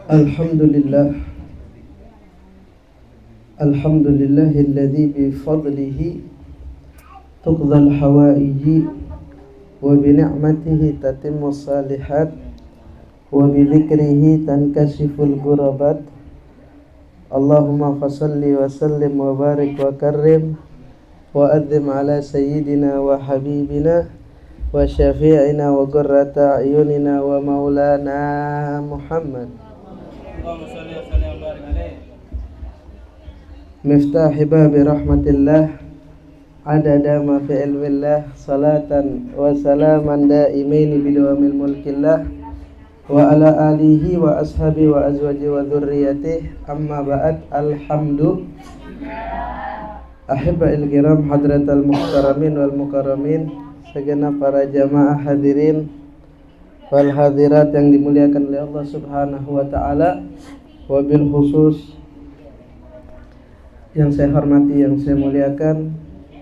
Alhamdulillah, alhamdulillahilladzi bifadlihi tuqdhal hawaiji wa bi ni'matihi tatimmus salihat wa bi dzikrihi tankashiful ghurabat. Allahumma fasalli wa sallim wa barik wa karrim wa adzim ala sayyidina wa habibina wa syafi'ina wa qurrata a'yunina wa maulana Muhammad miftahi babi rahmatillah adada ma fi ilmillah salatan wa salaman daimaini bidawamil mulkillah wa ala alihi wa ashabi wa azwaji wa dhurriyyatihi amma ba'd. Alhamdu ahibba'il kiram hadratal muhtaramin wal mukarramin, segenap para jamaah hadirin wal hadirat yang dimuliakan oleh Allah Subhanahu wa taala, wabil khusus yang saya hormati, yang saya muliakan,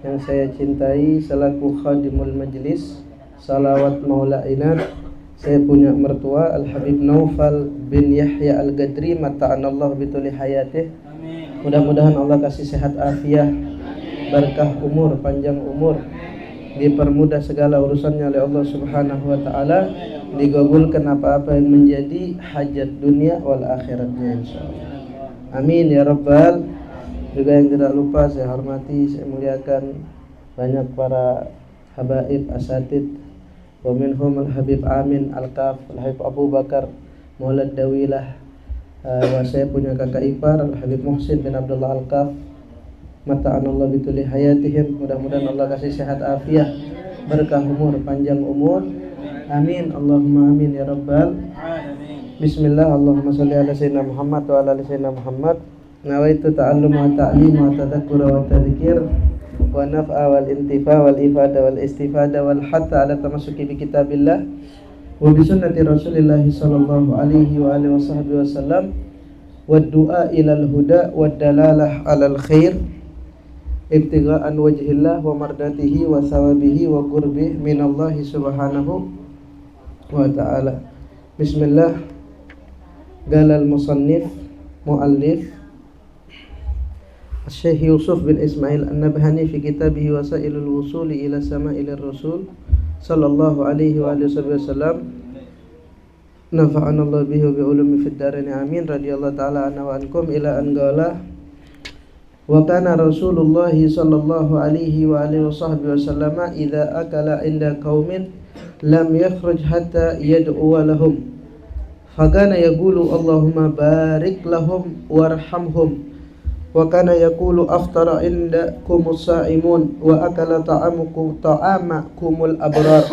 yang saya cintai selaku khadimul majlis salawat maula inat. Saya punya mertua Al-Habib Naufal bin Yahya Al-Gadri, mata'anallahu bituli hayatih. Mudah-mudahan Allah kasih sehat afiah, berkah umur, panjang umur, dipermudah segala urusannya oleh Allah Subhanahu wa taala, digabulkan apa-apa yang menjadi hajat dunia wal akhiratnya insyaallah. Amin ya rabbal. Juga yang tidak lupa saya hormati, saya muliakan banyak para habaib asatid, wa minhum Al-Habib Amin Al-Kaf, Al-Habib Abu Bakar Maulad Dawilah, wa saya punya kakak ipar Al-Habib Muhsin bin Abdullah Al-Kaf, mata'anallah bituli hayatihim. Mudah-mudahan Allah kasih sehat afiah, berkah umur, panjang umur. Amin Allahumma amin ya rabbal alamin. Bismillah, Allahumma salli ala sayyidina Muhammad wa ala ali sayyidina Muhammad. Nawaitu ta'allum wa ta'lim wa tadhakkur wa tadhkir wa naf'a wal intifa wal ifada wal istifada wal hatta ala tamassuki bi kitabillah wa bi sunnati Rasulillah sallallahu alaihi wa alihi wasallam wa du'a ilal huda wa dalalah alal khair ibtigha'an wajhillah wa mardatihi wa thawabihi wa qurbih minallahi subhanahu wa ta'ala. Bismillah. Galal musannif muallif Syekh Yusuf bin Ismail An-Nabhani fi kitabih Wasailul Wusuli ila Sama'il Rasul sallallahu alaihi wa alihi wasallam, nafa'anallahu bihi wa bi ulumi fid dharain amin. Radhiyallahu ta'ala anhu wa ankum ila an qala wa kana Rasulullah sallallahu alaihi wa alihi wasallam idza akala inda qaumin lam yakhruj hatta yad'u lahum fagana yaqulu Allahumma barik lahum warhamhum wa kana yaqulu aftara indakumus sa'imun wa akala ta'amakumul abrar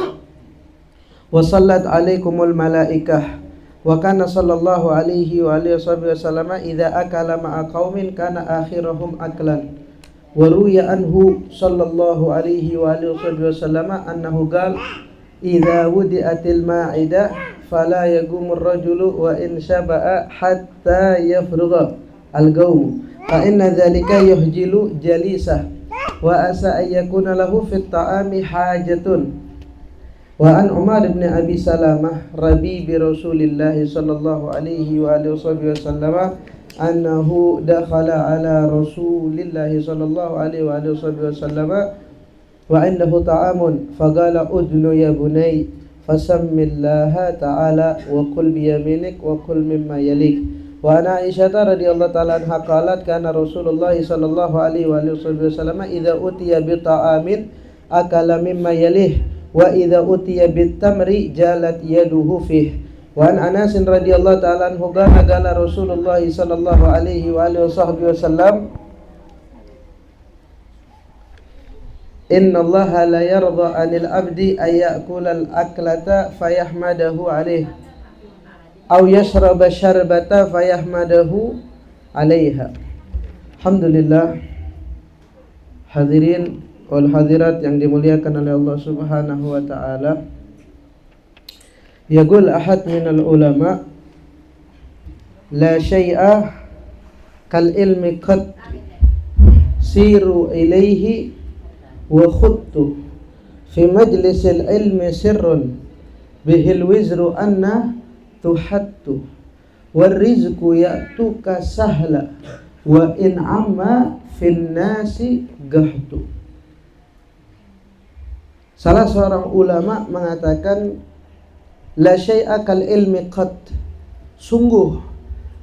wa sallat alaikumul malaikah wa kana sallallahu alaihi wa alihi wasallam idza akala ma'a qaumin kana akhiruhum aklan wa ruya anhu sallallahu alaihi wa alihi wasallam annahu qala idza wudi'atil ma'idah fala yaqumur rajulu wa in shaba'a hatta yafrugha al-qawm fa inna dzalika yuhjilu jalisah wa asa ayyakuna lahu fit ta'ami hajatun. Wa an Umar bin Abi Salamah rabi bi Rasulillah sallallahu alaihi wa alihi wasallam annahu dakhala ala Rasulillah sallallahu alaihi wa alihi wasallam wa indahu ta'amun faqala udnu ya bunay fasammillaha ta'ala wa qul bi yaminik wa qul mimma yalik. Wa ana Aisyah radhiyallahu ta'ala anha qalat kana Rasulullah sallallahu alaihi wa alihi wasallam idza utiya bi ta'amin akala mimma yalih wa idza utiya bit tamri jalat yaduhu fih. Wa an Anas radhiyallahu ta'ala anhu qala Rasulullah sallallahu alaihi wa alihi wasallam inna allaha la yarda 'anil 'abdi ay ya'kula al-aklata fayahmadahu 'alayhi aw yashraba syarbata fayahmadahu 'alayha. Alhamdulillah, hadirin wal hadirat yang dimuliakan oleh Allah Subhanahu wa taala. Yaqul ahad minal ulama la syai'a kal ilmi qad siru ilaihi wa khuttu fi majlisil ilmi sirrun bihil wizru anna tuhattu Warizqu ya'tuka sahla wa in amma fin nasi gahtu. Salah seorang ulama mengatakan, la syai'a kal ilmi qat. Sungguh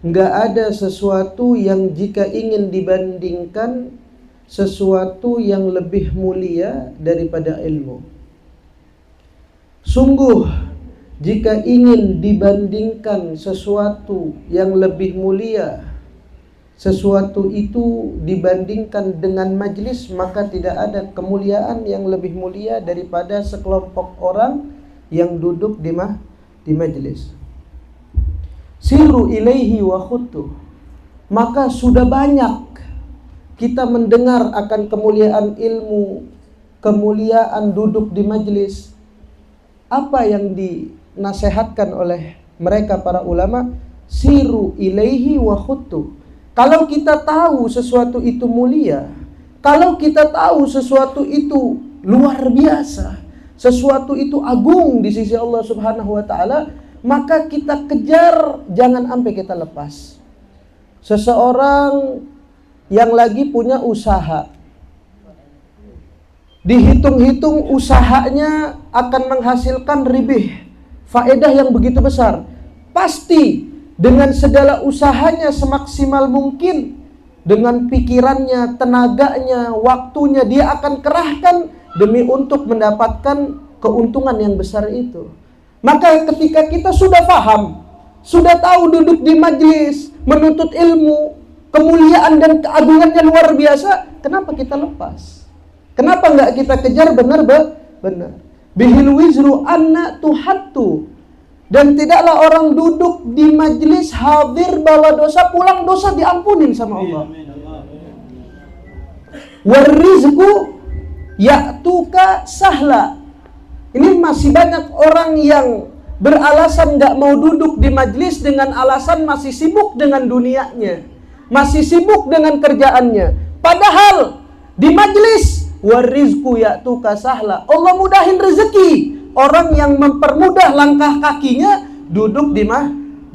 enggak ada sesuatu yang jika ingin dibandingkan sesuatu yang lebih mulia daripada ilmu. Sungguh jika ingin dibandingkan sesuatu yang lebih mulia, sesuatu itu dibandingkan dengan majlis, maka tidak ada kemuliaan yang lebih mulia daripada sekelompok orang yang duduk di majlis. Siru ilaihi wa khuttu. Maka sudah banyak kita mendengar akan kemuliaan ilmu, kemuliaan duduk di majlis. Apa yang dinasihatkan oleh mereka para ulama? Siru ilaihi wa khuttu. Kalau kita tahu sesuatu itu mulia, kalau kita tahu sesuatu itu luar biasa, sesuatu itu agung di sisi Allah Subhanahu wa taala, maka kita kejar, jangan sampai kita lepas. Seseorang yang lagi punya usaha, dihitung-hitung usahanya akan menghasilkan ribih, faedah yang begitu besar. Pasti dengan segala usahanya semaksimal mungkin, dengan pikirannya, tenaganya, waktunya, dia akan kerahkan demi untuk mendapatkan keuntungan yang besar itu. Maka ketika kita sudah paham, sudah tahu duduk di majlis, menuntut ilmu, kemuliaan dan keagungannya luar biasa, kenapa kita lepas? Kenapa enggak kita kejar benar? Bihil wizru anna tuhattu. Dan tidaklah orang duduk di majlis hadir bawa dosa, pulang dosa diampunin sama Allah. Warizqu ya'tuka sahla. Ini masih banyak orang yang beralasan nggak mau duduk di majlis dengan alasan masih sibuk dengan dunianya, masih sibuk dengan kerjaannya. Padahal di majlis warizqu ya'tuka sahla, Allah mudahin rezeki orang yang mempermudah langkah kakinya duduk di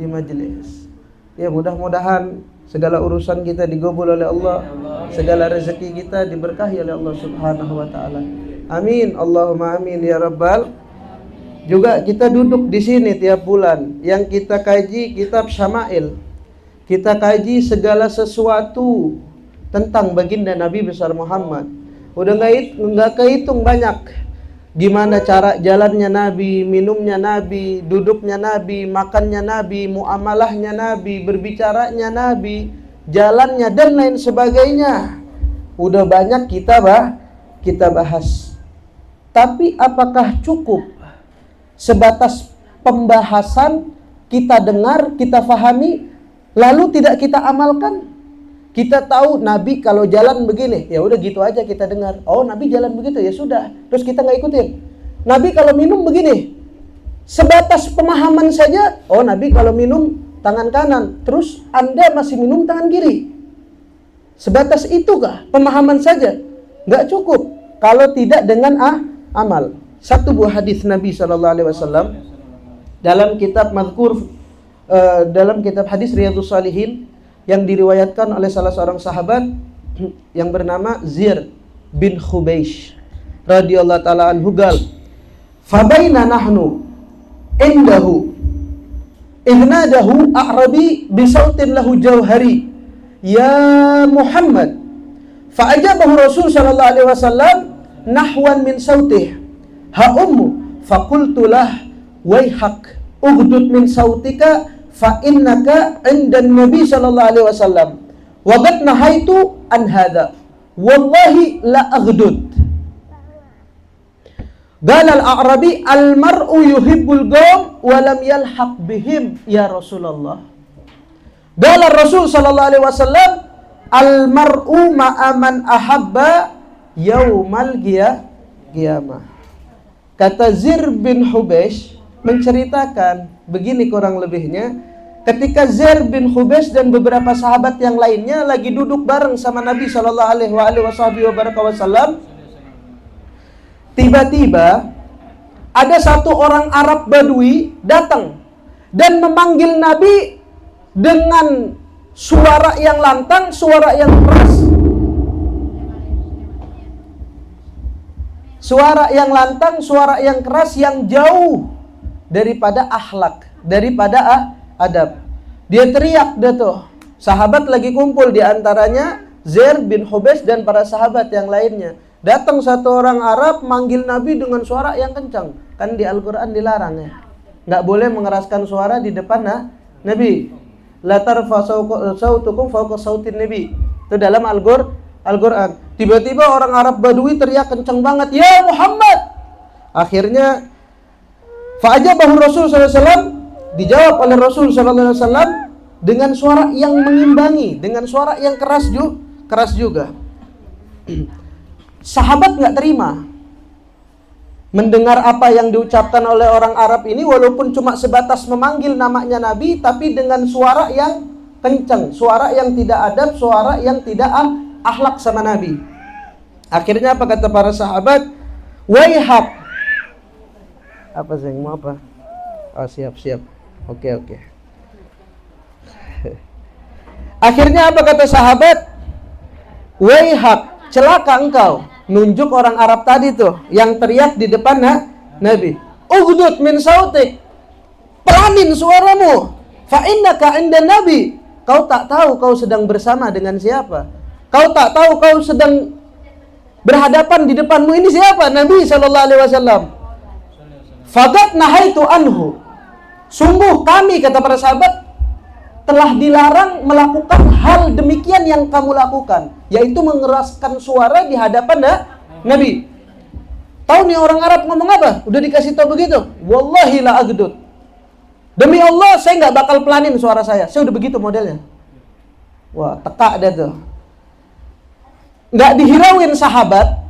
majlis. Ya, mudah-mudahan segala urusan kita digobol oleh Allah, segala rezeki kita diberkahi oleh Allah Subhanahu wa taala. Amin, Allahumma amin ya rabbal. Juga kita duduk di sini tiap bulan, yang kita kaji kitab Syama'il. Kita kaji segala sesuatu tentang baginda Nabi besar Muhammad. Udah enggak kehitung banyak gimana cara jalannya Nabi, minumnya Nabi, duduknya Nabi, makannya Nabi, muamalahnya Nabi, berbicaranya Nabi, jalannya dan lain sebagainya. Udah banyak kita bahas. Tapi apakah cukup sebatas pembahasan, kita dengar, kita fahami, lalu tidak kita amalkan? Kita tahu Nabi kalau jalan begini, ya udah gitu aja kita dengar. Oh, Nabi jalan begitu, ya sudah. Terus kita nggak ikutin. Nabi kalau minum begini, sebatas pemahaman saja. Oh, Nabi kalau minum tangan kanan, terus Anda masih minum tangan kiri. Sebatas itukah pemahaman saja? Nggak cukup kalau tidak dengan amal. Satu buah hadis Nabi SAW dalam kitab Mazkur, dalam kitab hadis Riyadhus Shalihin, yang diriwayatkan oleh salah seorang sahabat yang bernama Zir bin Khubaish radhiyallahu taala anhu gal, fabaina nahnu indahu idnadahu a'rabi bisautin lahu jauhari ya Muhammad, fa'ajabahu Rasul sallallahu alaihi wasallam nahwan min sautih ha ummu, faqultu lah waihak ughdud min sautika fa innaka 'inda Nabi sallallahu alaihi wasallam wa qad nahaitu an hadha wallahi la aghdud. Qala al-a'rabi al-mar'u yuhibbul qawm wa lam yalhaq bihim ya Rasulullah. Qala Rasul sallallahu alaihi wasallam al-mar'u ma'a man ahabba yaumal qiyamah. Kata Zir bin Hubeish menceritakan begini kurang lebihnya, ketika Zir bin Hubeish dan beberapa sahabat yang lainnya lagi duduk bareng sama Nabi sallallahu alaihi wasallam, tiba-tiba ada satu orang Arab Badui datang dan memanggil Nabi dengan suara yang lantang, suara yang keras. Suara yang lantang, suara yang keras yang jauh daripada akhlak, daripada adab. Dia teriak dia tuh. Sahabat lagi kumpul, di antaranya Zair bin Hubais dan para sahabat yang lainnya. Datang satu orang Arab manggil Nabi dengan suara yang kencang. Kan di Al-Quran dilarang ya. Nggak boleh mengeraskan suara di depan Nabi. La tarfa sautukum fawqa sautin Nabi. Itu dalam Al-Quran. Tiba-tiba orang Arab Badui teriak kencang banget, "Ya Muhammad!" Akhirnya fa'ajabahu Rasul sallallahu alaihi wasallam, dijawab oleh Rasul sallallahu alaihi wasallam dengan suara yang mengimbangi, dengan suara yang keras juga. Sahabat nggak terima mendengar apa yang diucapkan oleh orang Arab ini, walaupun cuma sebatas memanggil namanya Nabi, tapi dengan suara yang kencang, suara yang tidak adab, suara yang tidak akhlak sama Nabi. Akhirnya apa kata para sahabat? Waihak. Apa sih mau apa? Oh, siap. Oke. Akhirnya apa kata sahabat? Waihak, celaka engkau. Nunjuk orang Arab tadi tuh yang teriak di depan Nabi. Ughdud min sautik. Pelanin suaramu. Fa innaka inda Nabi. Kau tak tahu kau sedang bersama dengan siapa. Kau tak tahu kau sedang berhadapan di depanmu ini siapa? Nabi sallallahu alaihi wasallam. Faqad nahaitu anhu. Sungguh kami, kata para sahabat, telah dilarang melakukan hal demikian yang kamu lakukan, yaitu mengeraskan suara di hadapan Nabi. Tahu nih orang Arab ngomong apa? Udah dikasih tahu begitu. Wallahi la aghdud. Demi Allah saya nggak bakal pelanin suara saya. Saya udah begitu modelnya. Wah, teka dia tuh. Nggak dihirauin sahabat,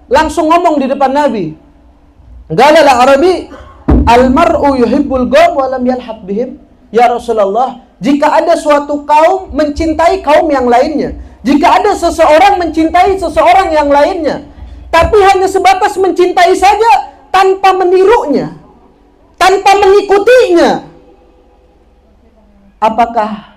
langsung ngomong di depan Nabi. Galal Arabi, al-mar'u yuhibbul qaum wa lam yalhaq bihim. Ya Rasulullah, jika ada suatu kaum mencintai kaum yang lainnya, jika ada seseorang mencintai seseorang yang lainnya, tapi hanya sebatas mencintai saja tanpa menirunya, tanpa mengikutinya, apakah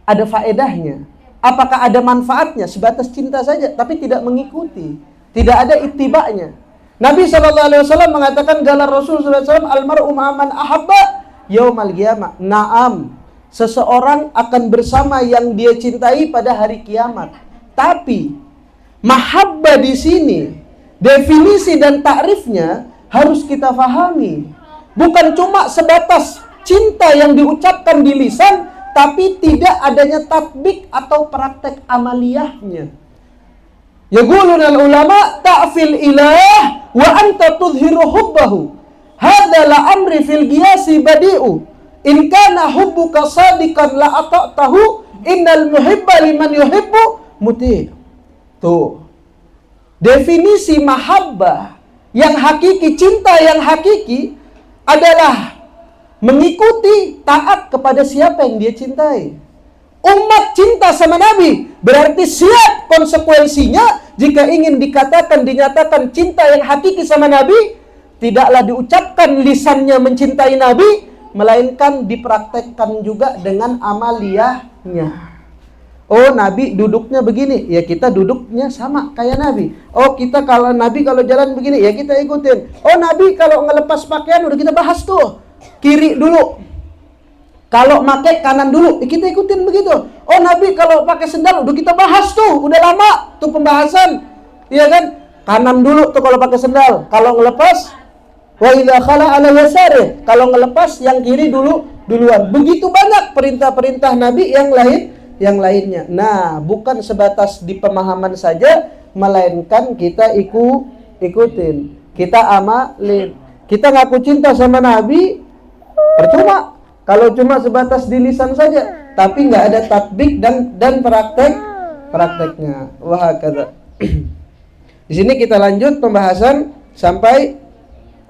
ada faedahnya? Apakah ada manfaatnya? Sebatas cinta saja tapi tidak mengikuti, tidak ada ittiba'nya. Nabi SAW mengatakan, galar Rasul SAW, almar'u ma'aman ahabba yaumal qiyamah. Naam, seseorang akan bersama yang dia cintai pada hari kiamat. Tapi mahabba di sini, definisi dan takrifnya harus kita fahami. Bukan cuma sebatas cinta yang diucapkan di lisan, tapi tidak adanya tatbik atau praktek amaliyahnya. Yaquluna al-ulama ta'fil ilah wa anta tudhiru hubbahu. Hadza la amri fil qiyasi badi'u. In kana hubbuka sadiqan la ata'tahu. Innal muhibba liman yuhibbu muti'. Tuh. Definisi mahabbah yang hakiki, cinta yang hakiki adalah mengikuti, taat kepada siapa yang dia cintai. Umat cinta sama Nabi, berarti siap konsekuensinya jika ingin dikatakan, dinyatakan cinta yang hakiki sama Nabi, tidaklah diucapkan lisannya mencintai Nabi, melainkan dipraktekkan juga dengan amaliyahnya. Oh, Nabi duduknya begini, ya kita duduknya sama kayak Nabi. Oh, kita kalau Nabi kalau jalan begini, ya kita ikutin. Oh, Nabi kalau ngelepas pakaian udah kita bahas tuh. Kiri dulu. Kalau pakai kanan dulu, kita ikutin begitu. Oh, Nabi kalau pakai sendal udah kita bahas tuh, udah lama tuh pembahasan. Iya kan? Kanan dulu tuh kalau pakai sendal. Kalau ngelepas, wa idza khala ala yasari. Kalau ngelepas yang kiri duluan. Begitu banyak perintah-perintah Nabi yang lainnya. Nah, bukan sebatas di pemahaman saja, melainkan kita ikutin. Kita amalin. Kita ngaku cinta sama Nabi, percuma. Kalau cuma sebatas di lisan saja, tapi nggak ada tatbik dan prakteknya. Wah, kata. Di sini kita lanjut pembahasan sampai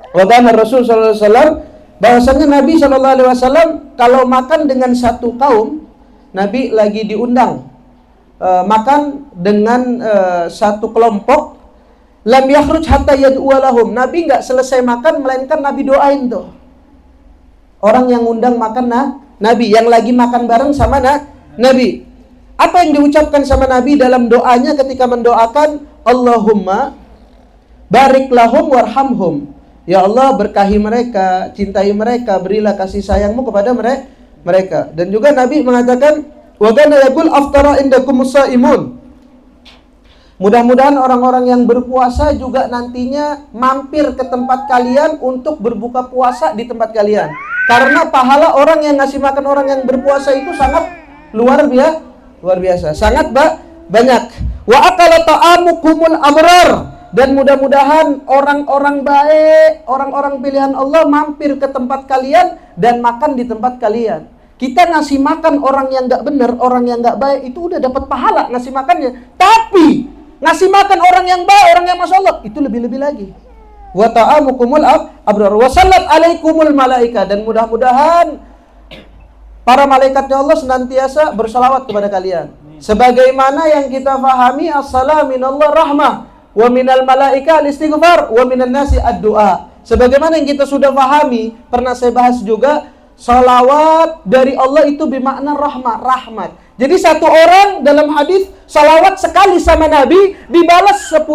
wabana Rasul sallallahu alaihi wasallam, bahwasanya Nabi sallallahu alaihi wasallam kalau makan dengan satu kaum, Nabi lagi diundang makan dengan satu kelompok, lam yakhruj hatta yad'u lahum. Nabi nggak selesai makan melainkan Nabi doain tuh. Orang yang undang makan Nabi, yang lagi makan bareng sama Nabi. Apa yang diucapkan sama Nabi dalam doanya ketika mendoakan, Allahumma barik lahum warhamhum. Ya Allah, berkahi mereka, cintai mereka, berilah kasih sayangmu kepada mereka. Dan juga Nabi mengatakan, wa kana yaqul aftara indakumus shaimun. Mudah-mudahan orang-orang yang berpuasa juga nantinya mampir ke tempat kalian untuk berbuka puasa di tempat kalian. Karena pahala orang yang ngasih makan orang yang berpuasa itu sangat luar biasa, sangat banyak. Wa akala ta'amukumul abrar, dan mudah-mudahan orang-orang baik, orang-orang pilihan Allah mampir ke tempat kalian dan makan di tempat kalian. Kita ngasih makan orang yang enggak benar, orang yang enggak baik, itu udah dapat pahala ngasih makannya. Tapi ngasih makan orang yang baik, orang yang Masya Allah, itu lebih-lebih lagi. Wa ta'amukumul abrar wa sallat alaikumul malaika, dan mudah-mudahan para malaikatnya Allah senantiasa bersalawat kepada kalian. Sebagaimana yang kita fahami, assalamu minallah rahmah, wa minal malaika al-istighfar, wa minan nasi ad-du'a. Sebagaimana yang kita sudah fahami, pernah saya bahas juga, salawat dari Allah itu bermakna rahmat. Jadi satu orang dalam hadis salawat sekali sama Nabi dibalas 10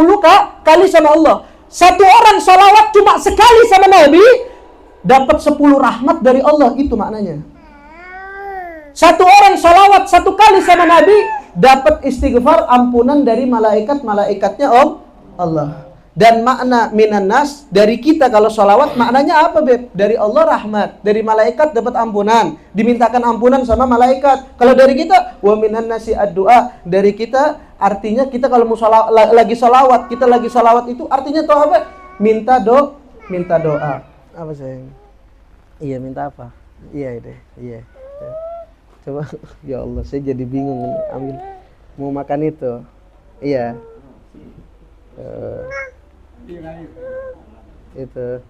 kali sama Allah. Satu orang salawat cuma sekali sama Nabi dapat 10 rahmat dari Allah, itu maknanya. Satu orang salawat 1 kali sama Nabi dapat istighfar, ampunan dari malaikatnya Allah. Dan makna minan nas, dari kita kalau salawat maknanya apa, Beb? Dari Allah rahmat, dari malaikat dapat ampunan, dimintakan ampunan sama malaikat. Kalau dari kita, wa minan nasi ad-du'a, dari kita artinya kita kalau mau lagi salawat, kita lagi salawat itu artinya tahu apa? Minta doa. Apa sayang? Iya, minta apa? Iya deh, iya. Coba, ya Allah, saya jadi bingung ambil mau makan itu. Iya. Itu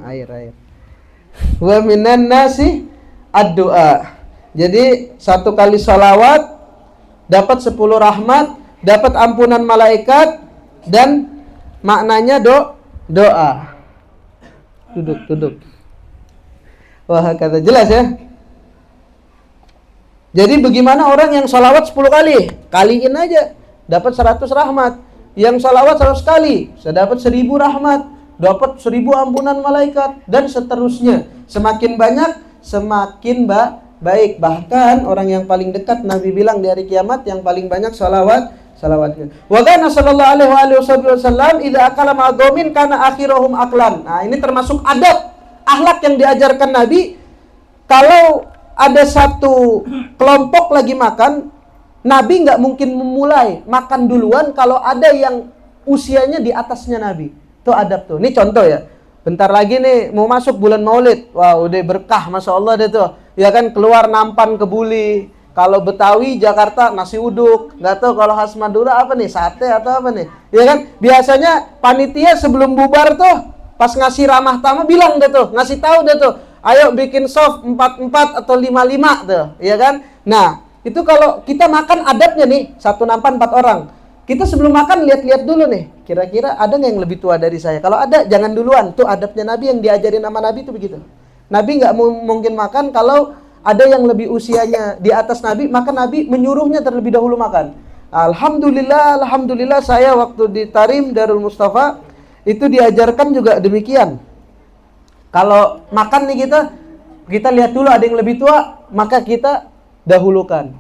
air. Wa minan nasi ad-du'a. Jadi 1 kali salawat dapat 10 rahmat, dapat ampunan malaikat, dan maknanya doa. Duduk. Wah, kata jelas ya. Jadi bagaimana orang yang salawat 10 kali? Kaliin aja, dapat 100 rahmat. Yang salawat 100 kali, saya dapat 1000 rahmat, dapat 1000 ampunan malaikat, dan seterusnya. Semakin banyak, semakin baik. Bahkan orang yang paling dekat, Nabi bilang di hari kiamat, yang paling banyak salawatnya. Wa kana sallallahu alaihi wasallam idza akala ma'dhamin kana akhiruhum aklan. Nah, ini termasuk adab, akhlak yang diajarkan Nabi. Kalau ada satu kelompok lagi makan, Nabi nggak mungkin memulai makan duluan kalau ada yang usianya di atasnya Nabi. Itu adab tuh. Ini contoh ya. Bentar lagi nih mau masuk bulan Maulid. Wah, udah berkah, Masya Allah deh tuh. Ya kan, keluar nampan kebuli. Kalau Betawi, Jakarta, nasi uduk. Nggak tahu kalau khas Madura apa nih, sate atau apa nih. Ya kan, biasanya panitia sebelum bubar tuh, pas ngasih ramah tamah bilang deh tuh, ngasih tahu deh tuh, ayo bikin soft 4-4 atau 5-5 tuh, ya kan? Nah, itu kalau kita makan adabnya nih, 1 nampan 4 orang. Kita sebelum makan lihat-lihat dulu nih, kira-kira ada nggak yang lebih tua dari saya? Kalau ada, jangan duluan. Tuh adabnya Nabi, yang diajarin sama Nabi itu begitu. Nabi nggak mungkin makan kalau ada yang lebih usianya di atas Nabi, maka Nabi menyuruhnya terlebih dahulu makan. Alhamdulillah saya waktu di Tarim Darul Mustafa itu diajarkan juga demikian. Kalau makan nih kita lihat dulu ada yang lebih tua, maka kita dahulukan.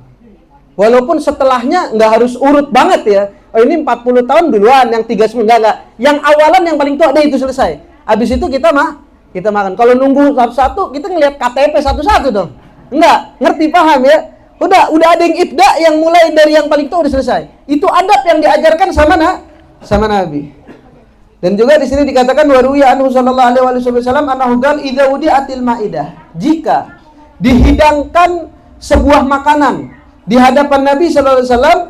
Walaupun setelahnya nggak harus urut banget ya. Oh, ini 40 tahun duluan, yang 39 enggak. Yang awalan yang paling tua deh itu selesai. Habis itu kita makan. Kalau nunggu satu-satu, kita ngelihat KTP satu-satu dong. Enggak, ngerti paham ya? Udah ada yang ibda yang mulai dari yang paling tua udah selesai. Itu adab yang diajarkan sama Nabi. Dan juga di sini dikatakan waruya anhu sallallahu alaihi wasallam annahu qala idza wudi'atil maidah. Jika dihidangkan sebuah makanan di hadapan Nabi sallallahu alaihi wasallam.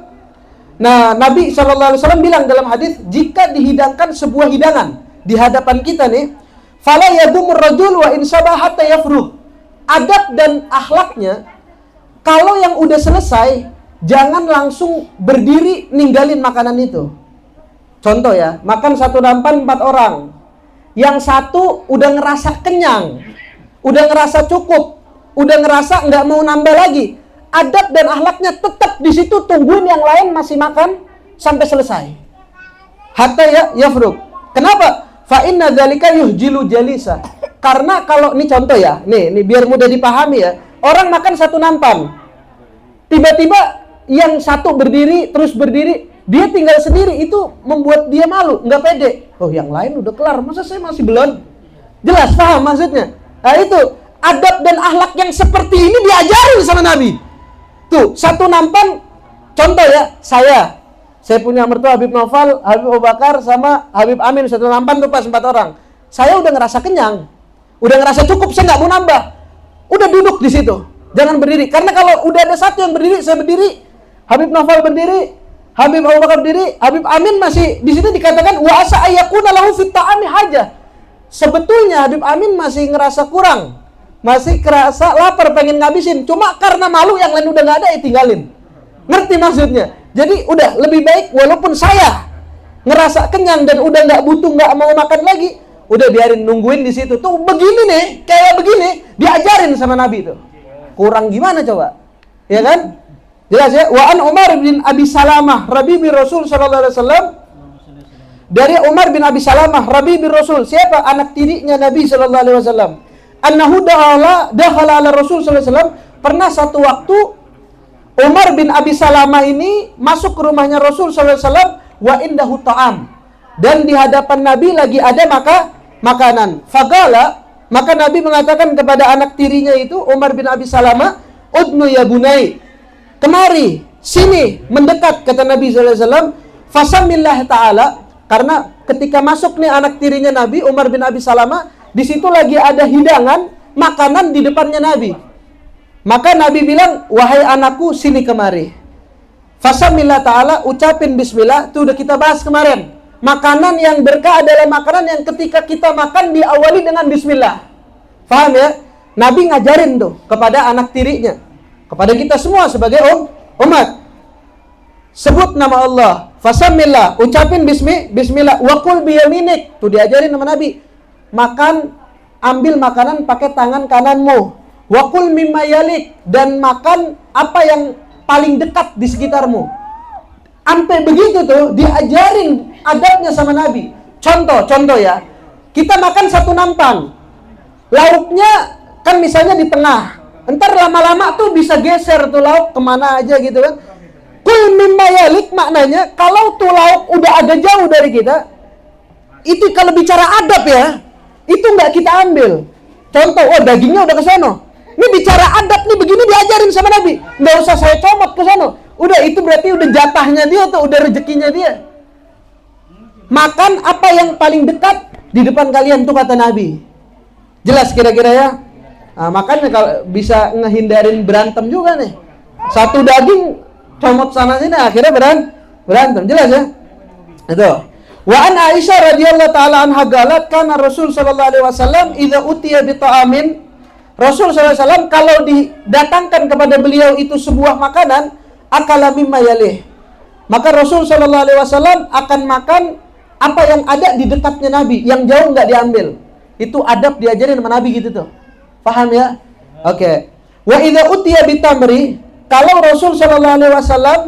Nah, Nabi sallallahu alaihi wasallam bilang dalam hadis, jika dihidangkan sebuah hidangan di hadapan kita nih, fala yadumur rajul wa in sabah hatta yafruh. Adab dan akhlaknya, kalau yang udah selesai, jangan langsung berdiri ninggalin makanan itu. Contoh ya, makan 1 nampan 4 orang. Yang satu udah ngerasa kenyang, udah ngerasa cukup, udah ngerasa nggak mau nambah lagi, adab dan akhlaknya tetap di situ, tungguin yang lain masih makan sampai selesai. Hatta yafruk. Kenapa? Fa inna dzalika yuhjilu jalisa. Karena kalau ini contoh ya, nih biar mudah dipahami ya. Orang makan satu nampan. Tiba-tiba yang satu berdiri, terus berdiri, dia tinggal sendiri, itu membuat dia malu, nggak pede. Oh, yang lain udah kelar, masa saya masih belum? Jelas, paham maksudnya? Nah itu, adab dan akhlak yang seperti ini diajarin sama Nabi. Tuh, satu nampan, contoh ya, saya punya mertua Habib Noval, Habib Abu Bakar, sama Habib Amin, satu nampan tuh pas 4 orang. Saya udah ngerasa kenyang, udah ngerasa cukup, saya nggak mau nambah. Udah duduk di situ, jangan berdiri. Karena kalau udah ada satu yang berdiri, saya berdiri, Habib Noval berdiri, Habib Abu Bakar berdiri, Habib Amin masih di sini dikatakan wa asa ayyakuna lahu fit ta'ami haja. Sebetulnya Habib Amin masih ngerasa kurang, masih kerasa lapar pengen ngabisin, cuma karena malu yang lain udah nggak ada, tinggalin. Ngerti maksudnya? Jadi udah lebih baik walaupun saya ngerasa kenyang dan udah nggak butuh, nggak mau makan lagi, udah biarin nungguin di situ. Tuh begini nih, kayak begini diajarin sama Nabi tuh. Kurang gimana coba? Ya kan? Jelas ya? Wa an Umar bin Abi Salamah Rabibi Rasul sallallahu alaihi wasallam. Dari Umar bin Abi Salamah Rabibi Rasul. Siapa? Anak tirinya Nabi sallallahu alaihi wasallam. Annahu dakhala ala Rasul sallallahu alaihi wasallam. Pernah satu waktu Umar bin Abi Salamah ini masuk ke rumahnya Rasul sallallahu alaihi wasallam wa indahu ta'am. Dan di hadapan Nabi lagi ada makanan. Faqala, maka Nabi mengatakan kepada anak tirinya itu Umar bin Abi Salamah, "Udnu ya bunai." Kemari, sini, mendekat, kata Nabi sallallahu alaihi wasallam. Fasamillah ta'ala, karena ketika masuk nih anak tirinya Nabi Umar bin Abi Salamah, di situ lagi ada hidangan makanan di depannya Nabi. Maka Nabi bilang, "Wahai anakku, sini kemari." Fasamillah ta'ala, ucapin bismillah. Itu udah kita bahas kemarin. Makanan yang berkah adalah makanan yang ketika kita makan diawali dengan bismillah. Paham ya? Nabi ngajarin tuh kepada anak tirinya, kepada kita semua sebagai umat. Sebut nama Allah, fasamillah, ucapin bismillah, waqul biyaminik. Tuh diajarin sama Nabi. Makan, ambil makanan pakai tangan kananmu. Waqul mimma yalik, dan makan apa yang paling dekat di sekitarmu. Sampai begitu tuh diajarin adabnya sama Nabi. Contoh ya. Kita makan satu nampan. Lauknya kan misalnya di tengah. Entar lama-lama tuh bisa geser tuh lauk kemana aja gitu kan. Kul mimma yalik maknanya kalau tuh lauk udah agak jauh dari kita, itu kalau bicara adab ya, itu nggak kita ambil. Contoh, oh dagingnya udah ke sono. Ini bicara adab nih, begini diajarin sama Nabi. Nggak usah saya comot ke sono. Udah, itu berarti udah jatahnya dia tuh, udah rezekinya dia. Makan apa yang paling dekat di depan kalian tuh, kata Nabi. Jelas kira-kira ya? Nah, makanya kalau bisa ngehindarin berantem juga nih. Satu daging comot sana sini akhirnya berantem. Jelas ya? Itu. Wa an Aisyah radhiyallahu taala anha galat kana Rasul sallallahu alaihi wasallam idza utiya bi ta'amin. Rasul sallallahu alaihi wasallam kalau didatangkan kepada beliau itu sebuah makanan, akala mimma yalih. Maka Rasul sallallahu alaihi wasallam akan makan apa yang ada di dekatnya Nabi, yang jauh nggak diambil. Itu adab diajarin sama Nabi gitu tuh. Paham ya? Oke. Wa idza utiya bitamri, kalau Rasul sallallahu alaihi wasallam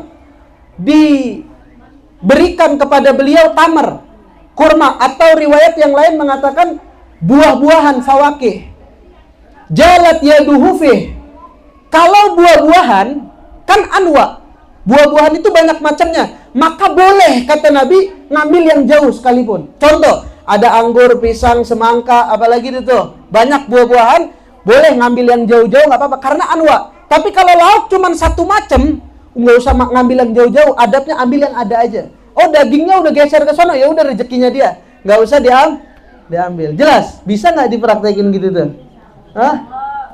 diberikan kepada beliau tamar, kurma, atau riwayat yang lain mengatakan buah-buahan fawakih. Jalat yaduhu fih. Kalau buah-buahan kan anwa. Buah-buahan itu banyak macamnya. Maka boleh, kata Nabi, ngambil yang jauh sekalipun. Contoh, ada anggur, pisang, semangka, apalagi itu tuh. Banyak buah-buahan, boleh ngambil yang jauh-jauh, nggak apa-apa, karena anwa. Tapi kalau lauk cuma satu macam, nggak usah ngambil yang jauh-jauh, adabnya ambil yang ada aja. Oh, dagingnya udah geser ke sono, ya udah rezekinya dia. Nggak usah diambil. Jelas? Bisa nggak dipraktekin gitu tuh? Hah?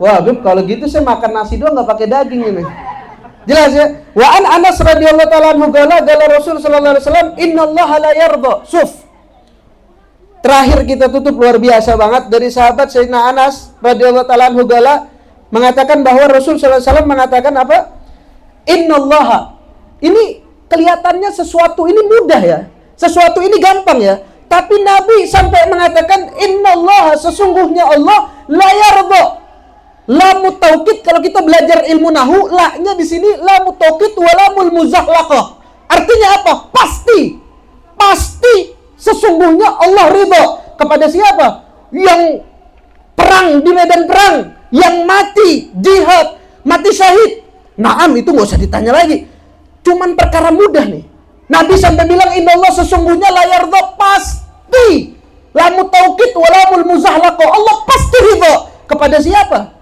Wah, Bib, kalau gitu saya makan nasi doang nggak pakai daging ini. Jelas ya? Wa an Anas radhiyallahu ta'ala anhu qala Rasul sallallahu alaihi wasallam, "Innallaha la yarda." Suf. Terakhir kita tutup, luar biasa banget, dari sahabat Sayyidina Anas radhiyallahu ta'ala anhu qala mengatakan bahwa Rasul sallallahu alaihi wasallam mengatakan apa? Innallaha. Ini kelihatannya sesuatu ini mudah ya. Sesuatu ini gampang ya. Tapi Nabi sampai mengatakan, innallaha, sesungguhnya Allah, la yarda. Lamu taukid, kalau kita belajar ilmu nahu, la-nya di sini lamu taukid wa lamul muzahlaqah. Artinya apa? Pasti. Pasti sesungguhnya Allah ridha kepada siapa? Yang perang di medan perang, yang mati jihad, mati syahid. Naam, itu nggak usah ditanya lagi. Cuman perkara mudah nih. Nabi sampai bilang, innallaha, sesungguhnya la yarda, pasti. Lamu taukid wa lamul muzahlaqah. Allah pasti ridha kepada siapa?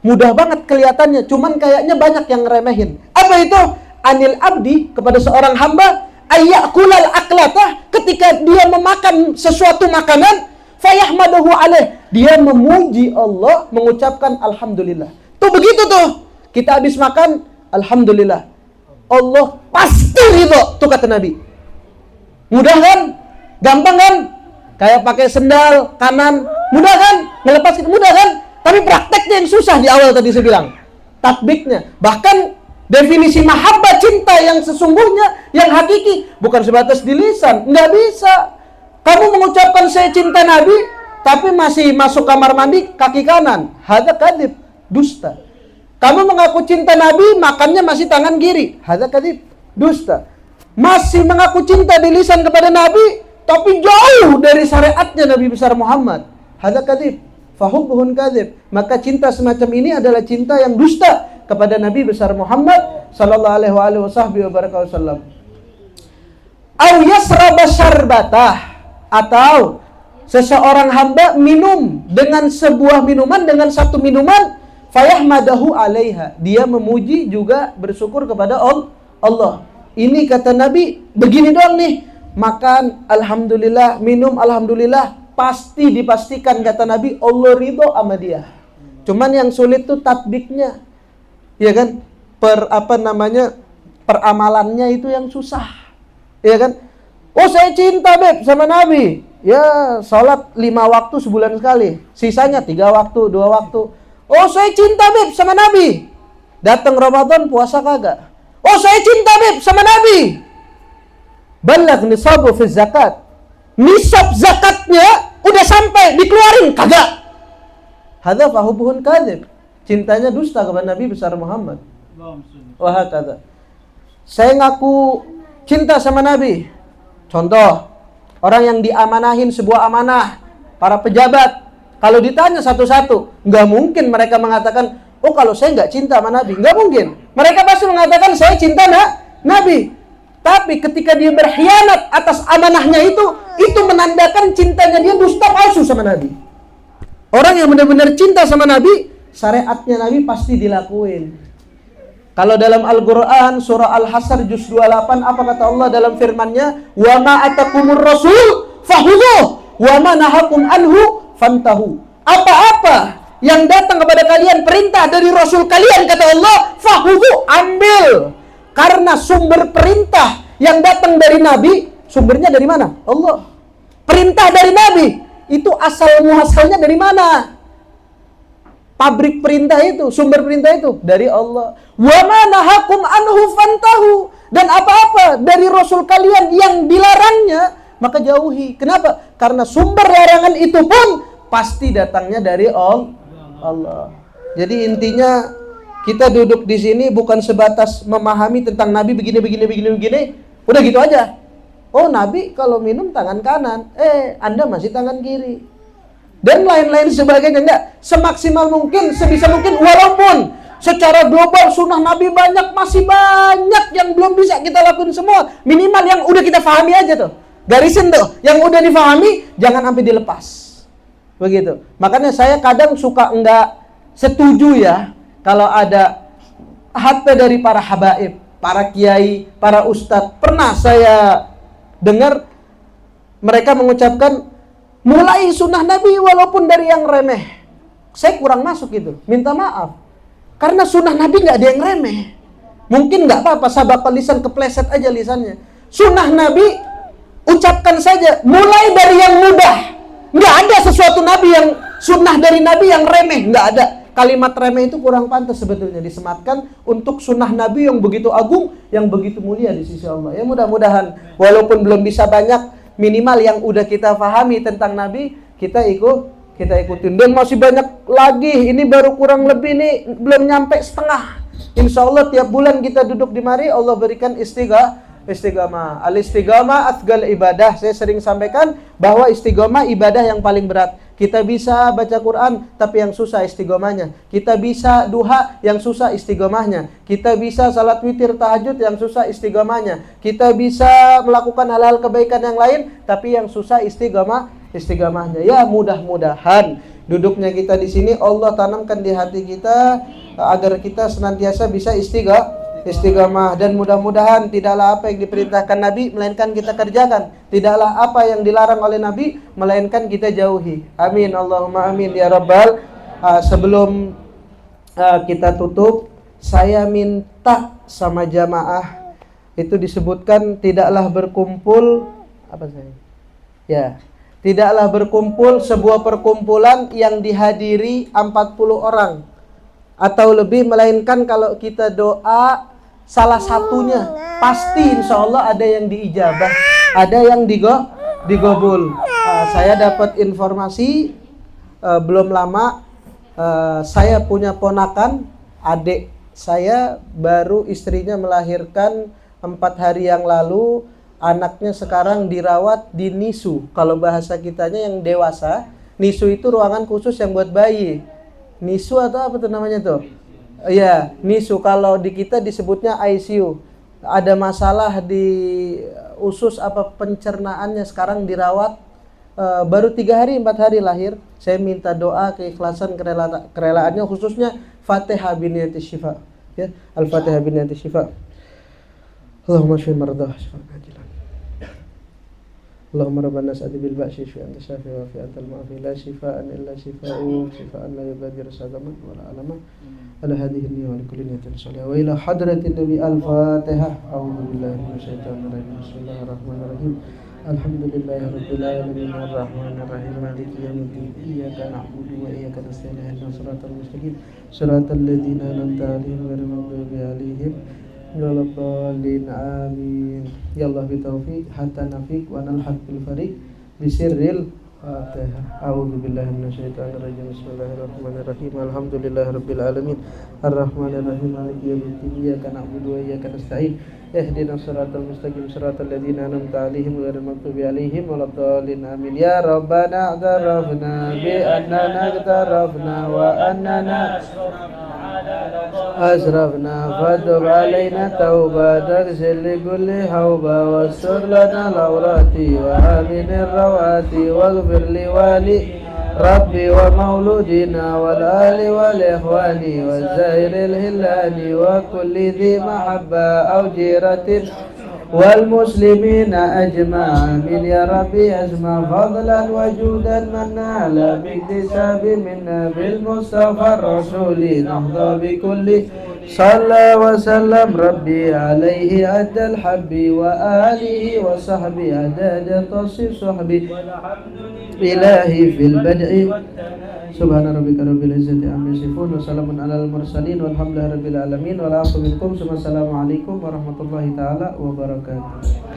Mudah banget kelihatannya, cuman kayaknya banyak yang ngeremehin. Apa itu? Anil abdi, kepada seorang hamba, ayyakulal aklatah, ketika dia memakan sesuatu makanan, fayahmadahu alaih, dia memuji Allah, mengucapkan alhamdulillah. Tuh begitu tuh, kita habis makan, alhamdulillah, Allah pasti ridho, tuh kata Nabi. Mudah kan? Gampang kan? Kayak pakai sendal kanan, mudah kan? Ngelepas, mudah kan? Tapi prakteknya yang susah di awal tadi saya bilang. Tatbiknya. Bahkan definisi mahabbah, cinta yang sesungguhnya, yang hakiki, bukan sebatas di lisan. Nggak bisa. Kamu mengucapkan saya cinta Nabi, tapi masih masuk kamar mandi kaki kanan. Hadza kadhib, dusta. Kamu mengaku cinta Nabi, makannya masih tangan kiri. Hadza kadhib, dusta. Masih mengaku cinta di lisan kepada Nabi, tapi jauh dari syariatnya Nabi besar Muhammad. Hadza kadhib. Fahubbuhun kadzib. Maka cinta semacam ini adalah cinta yang dusta kepada Nabi besar Muhammad sallallahu alaihi wasallam. Au yasraba syarbatah, atau seseorang hamba minum dengan sebuah minuman, dengan satu minuman, fayahmadahu alaiha, dia memuji juga bersyukur kepada Allah. Ini kata Nabi begini doang nih, makan alhamdulillah, minum alhamdulillah, pasti dipastikan kata Nabi Allah ridho sama dia. Cuman yang sulit tuh tatbiknya, ya kan? Peramalannya itu yang susah, ya kan? Oh saya cinta beb sama Nabi, ya sholat 5 waktu sebulan sekali, sisanya 3 waktu, 2 waktu. Oh saya cinta beb sama Nabi, datang Ramadan puasa kagak. Oh saya cinta beb sama Nabi, balagh nisabu fi zakat, nisab zakatnya udah sampai dikeluarin kagak. Hadza fahubuhun kadzib, cintanya dusta kepada Nabi besar Muhammad. Wah kata, saya ngaku cinta sama Nabi. Contoh, orang yang diamanahin sebuah amanah, para pejabat, kalau ditanya satu-satu, nggak mungkin mereka mengatakan, oh kalau saya nggak cinta sama Nabi, nggak mungkin. Mereka pasti mengatakan saya cinta Nabi. Tapi ketika dia berkhianat atas amanahnya itu menandakan cintanya dia dusta, palsu sama Nabi. Orang yang benar-benar cinta sama Nabi, syariatnya Nabi pasti dilakuin. Kalau dalam Al-Quran, surah Al-Hasr, juz 28, apa kata Allah dalam firman-Nya? Wa ma atakumur rasul fakhudhuh wa ma nahakum anhu fantahu. Apa-apa yang datang kepada kalian, perintah dari Rasul kalian, kata Allah, fakhudhuh, ambil. Karena sumber perintah yang datang dari Nabi, sumbernya dari mana? Allah. Perintah dari Nabi, itu asal muasalnya dari mana? Pabrik perintah itu, sumber perintah itu dari Allah. Wa ma nahakum anhu fantahu, dan apa-apa dari Rasul kalian yang dilarangnya, maka jauhi. Kenapa? Karena sumber larangan itu pun pasti datangnya dari Allah. Jadi intinya kita duduk di sini bukan sebatas memahami tentang Nabi begini. Udah gitu aja. Oh Nabi kalau minum tangan kanan, Anda masih tangan kiri. Dan lain-lain sebagainya. Enggak, semaksimal mungkin, sebisa mungkin, walaupun secara global sunnah Nabi banyak, masih banyak yang belum bisa kita lakuin semua. Minimal yang udah kita pahami aja tuh. Garisin tuh, yang udah difahami jangan sampai dilepas. Begitu. Makanya saya kadang suka enggak setuju ya kalau ada hatpe dari para habaib, para kiai, para ustadz. Pernah saya dengar mereka mengucapkan mulai sunnah Nabi walaupun dari yang remeh. Saya kurang masuk gitu, minta maaf. Karena sunnah Nabi nggak ada yang remeh. Mungkin nggak apa-apa, sabaqal lisan, kepleset aja lisannya. Sunnah Nabi, ucapkan saja, mulai dari yang mudah. Nggak ada sesuatu Nabi yang, sunnah dari Nabi yang remeh, nggak ada. Kalimat remeh itu kurang pantas sebetulnya disematkan untuk sunnah Nabi yang begitu agung, yang begitu mulia di sisi Allah. Ya mudah-mudahan, walaupun belum bisa banyak, minimal yang udah kita pahami tentang Nabi, kita ikutin. Dan masih banyak lagi, ini baru kurang lebih nih, belum nyampe setengah. Insya Allah tiap bulan kita duduk di mari, Allah berikan istiqamah. Al-istiqamah athgal ibadah. Saya sering sampaikan bahwa istiqamah ibadah yang paling berat. Kita bisa baca Quran, tapi yang susah istiqamahnya. Kita bisa duha, yang susah istiqamahnya. Kita bisa salat witir tahajud, yang susah istiqamahnya. Kita bisa melakukan hal-hal kebaikan yang lain, tapi yang susah istiqamahnya. Ya, mudah-mudahan duduknya kita di sini Allah tanamkan di hati kita agar kita senantiasa bisa istiqamah, dan mudah-mudahan tidaklah apa yang diperintahkan Nabi melainkan kita kerjakan, tidaklah apa yang dilarang oleh Nabi melainkan kita jauhi. Amin, Allahumma amin ya rabbal. Sebelum kita tutup, saya minta sama jamaah, itu disebutkan tidaklah berkumpul tidaklah berkumpul sebuah perkumpulan yang dihadiri 40 orang atau lebih, melainkan kalau kita doa salah satunya pasti insya Allah ada yang diijabah, ada yang digobul. Saya dapat informasi belum lama, saya punya ponakan, adik saya baru istrinya melahirkan 4 hari yang lalu. Anaknya sekarang dirawat di NISU. Kalau bahasa kitanya yang dewasa, NISU itu ruangan khusus yang buat bayi. NISU atau apa tuh namanya tuh? Ya, NISU. Kalau di kita disebutnya ICU. Ada masalah di usus apa pencernaannya, sekarang dirawat. Baru 3 hari 4 hari lahir. Saya minta doa keikhlasan kerelaannya, khususnya Fatihah biniyati syifa. Ya, Al-Fatihah biniyati syifa. Allahumma shfi mardah syifaan ajilan. Allahumma rabbana sa'di bil ba'si shfi anta syafi wa fi antal mu'afi la shifaan illa shifa'u shifaan la yughadiru saqaman wa la alama ala hadhihi niyya wa likulli niyatin salihah wa ila hadratin nabi al-fatihah. A'udzu billahi minasyaitonir rajim. Bismillahirrahmanirrahim. Alhamdulillahi rabbil alamin arrahmanir rahim maliki yaumiddin iyyaka na'budu wa iyyaka nasta'in ihdinas siratal mustaqim siratal ladzina an'amta 'alaihim ghairil maghdubi 'alaihim waladdallin. Amin. Ya Allah bitaufiq hatta nafiq wa nalhaq bil fariq bisirril Fatihah. A'udzu billahi minasyaitonir rajim. Bismillahirrahmanirrahim. Alhamdulillahirabbil alamin arrahmanir rahim maliki yaumiddin iyyaka na'budu wa iyyaka nasta'in ihdinas siratal mustaqim siratal ladzina an'amta 'alaihim ghairil maghdubi 'alaihim waladdallin. Amin. Ya rabbana a'tarafna bi annana a'tarafna wa annana أسرفنا فتب علينا توبة تغسل لكل حوبة واستر لنا العورات وآمن الروات واغفر لوالي ربي ومولودنا والآل والإخوان والزائر الهلال وكل ذي محبة أو جيرة والمسلمين أجمعين. من يا ربي أسمع فضلا وجودا من نال باكتساب منا بالمصطفى الرسول نحظى بكل صلى وسلم ربي عليه أدى الحب وآله وصحبه عدد تصف صحبي إلهي في البدء سبحان ربك رب العزة عما يصفون وسلام على المرسلين والحمد لله رب العالمين والعفو منكم. Assalamualaikum warahmatullahi taala wabarakatuh.